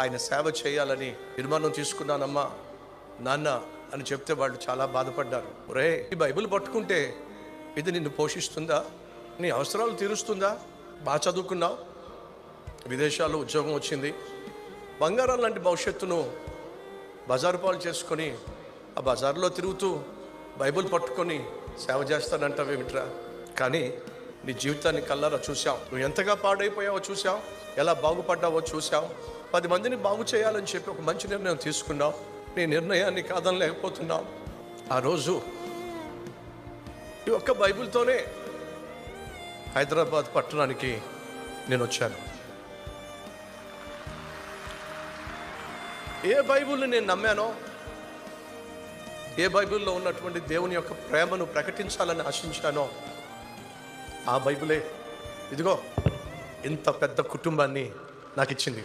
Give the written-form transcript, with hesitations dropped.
ఆయన సేవ చేయాలని తీర్మానం తీసుకున్నానమ్మా నాన్న అని చెప్తే వాళ్ళు చాలా బాధపడ్డారు. ఒరే, ఈ బైబిల్ పట్టుకుంటే ఇది నిన్ను పోషిస్తుందా, నీ అవసరాలు తీరుస్తుందా, బాగా చదువుకున్నావు, విదేశాల్లో ఉద్యోగం వచ్చింది, బంగారం లాంటి భవిష్యత్తును బజారు పాలు చేసుకొని ఆ బజార్లో తిరుగుతూ బైబిల్ పట్టుకొని సేవ చేస్తానంటావేమిట్రా? కానీ నీ జీవితాన్ని కల్లారా చూసాం, నువ్వు ఎంతగా పాడైపోయావో చూసాం, ఎలా బాగుపడ్డావో చూసాం, 10 మందిని బాగు చేయాలని చెప్పి ఒక మంచి నిర్ణయం తీసుకున్నావు. నీ నిర్ణయాన్ని కాదనలేకపోతున్నావు. ఆ రోజు ఈ ఒక్క బైబిల్తోనే హైదరాబాద్ పట్టణానికి నేను వచ్చాను. ఏ బైబిల్ని నేను నమ్మానో, ఏ బైబిల్లో ఉన్నటువంటి దేవుని యొక్క ప్రేమను ప్రకటించాలని ఆశించానో, ఆ బైబిలే ఇదిగో ఇంత పెద్ద కుటుంబాన్ని నాకు ఇచ్చింది.